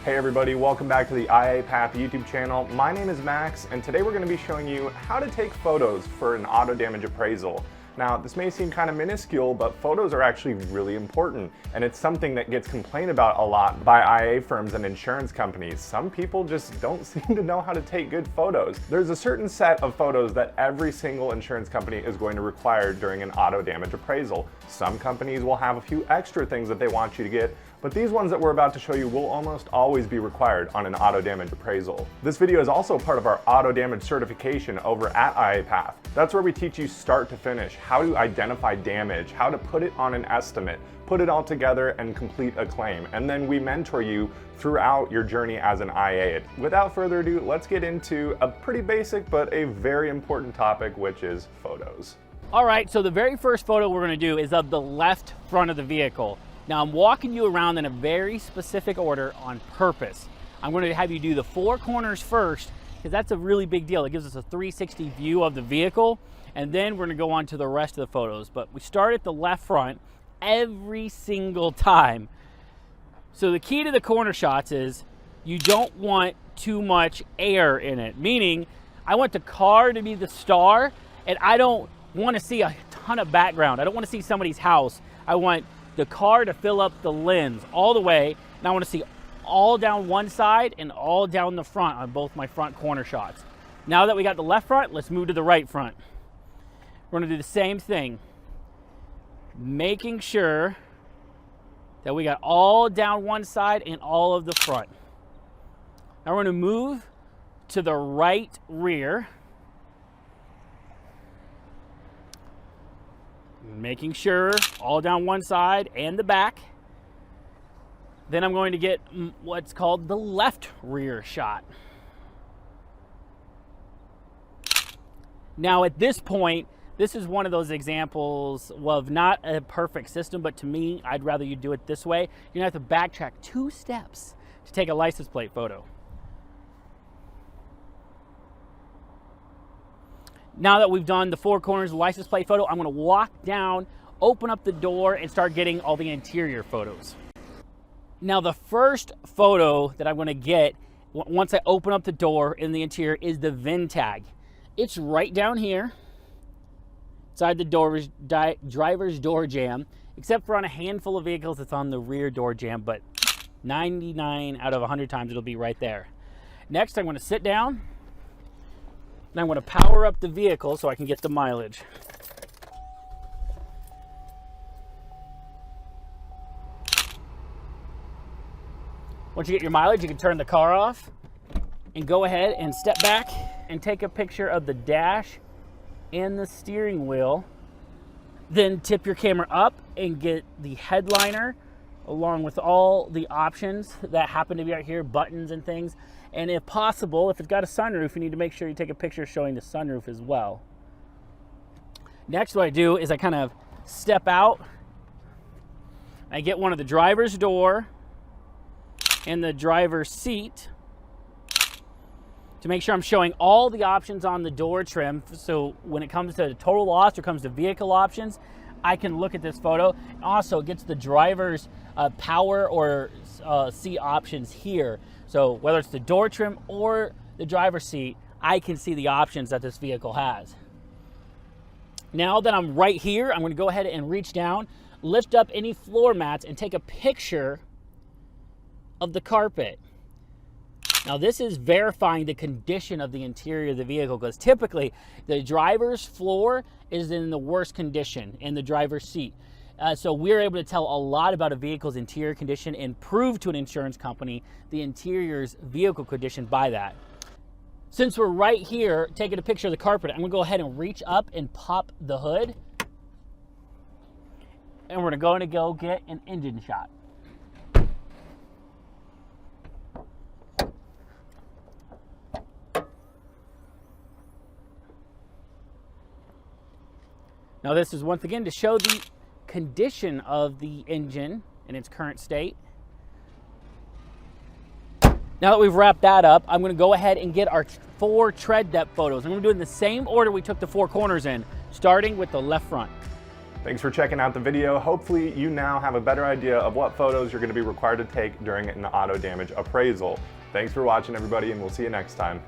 Hey everybody, welcome back to the IA Path YouTube channel. My name is Max, and today we're going to be showing you how to take photos for an auto damage appraisal. Now, this may seem kind of minuscule, but photos are actually really important, and it's something that gets complained about a lot by IA firms and insurance companies. Some people just don't seem to know how to take good photos. There's a certain set of photos that every single insurance company is going to require during an auto damage appraisal. Some companies will have a few extra things that they want you to get, but these ones that we're about to show you will almost always be required on an auto damage appraisal. This video is also part of our auto damage certification over at IA Path. That's where we teach you start to finish how to identify damage, how to put it on an estimate, put it all together and complete a claim. And then we mentor you throughout your journey as an IA. Without further ado, let's get into a pretty basic but a very important topic, which is photos. All right, so the very first photo we're gonna do is of the left front of the vehicle. Now I'm walking you around in a very specific order on purpose. I'm going to have you do the four corners first because that's a really big deal. It gives us a 360 view of the vehicle, and then we're going to go on to the rest of the photos. But we start at the left front every single time. So the key to the corner shots is you don't want too much air in it, meaning I want the car to be the star and I don't want to see a ton of background. I don't want to see somebody's house. I want the car to fill up the lens all the way, and I want to see all down one side and all down the front on both my front corner shots. Now that we got the left front, let's move to the right front. We're going to do the same thing, making sure that we got all down one side and all of the front. Now we're going to move to the right rear, making sure all down one side and the back. Then I'm going to get what's called the left rear shot. Now at this point, this is one of those examples of not a perfect system, but to me, I'd rather you do it this way. You're gonna have to backtrack 2 steps to take a license plate photo. Now that we've done the four corners of the license plate photo, I'm going to walk down, open up the door, and start getting all the interior photos. Now the first photo that I'm going to get once I open up the door in the interior is the Vin Tag. It's right down here, inside the driver's door jamb, except for on a handful of vehicles it's on the rear door jamb, but 99 out of 100 times it'll be right there. Next, I'm going to sit down. And I'm going to power up the vehicle so I can get the mileage. Once you get your mileage, you can turn the car off and go ahead and step back and take a picture of the dash and the steering wheel. Then tip your camera up and get the headliner along with all the options that happen to be right here, buttons and things. And if possible, if it's got a sunroof, you need to make sure you take a picture showing the sunroof as well. Next, what I do is I kind of step out. I get one of the driver's door and the driver's seat to make sure I'm showing all the options on the door trim. So when it comes to total loss or comes to vehicle options, I can look at this photo. Also, it gets the driver's power or seat options here. So whether it's the door trim or the driver's seat, I can see the options that this vehicle has. Now that I'm right here, I'm going to go ahead and reach down, lift up any floor mats, and take a picture of the carpet. Now this is verifying the condition of the interior of the vehicle, because typically the driver's floor is in the worst condition and the driver's seat. So we're able to tell a lot about a vehicle's interior condition and prove to an insurance company the interior's vehicle condition by that. Since we're right here taking a picture of the carpet, I'm going to go ahead and reach up and pop the hood. And we're going to go get an engine shot. Now this is once again to show the condition of the engine in its current state. Now that we've wrapped that up, I'm going to go ahead and get our 4 tread depth photos. I'm going to do it in the same order we took the 4 corners in, starting with the left front. Thanks for checking out the video. Hopefully you now have a better idea of what photos you're going to be required to take during an auto damage appraisal. Thanks for watching, everybody, and we'll see you next time.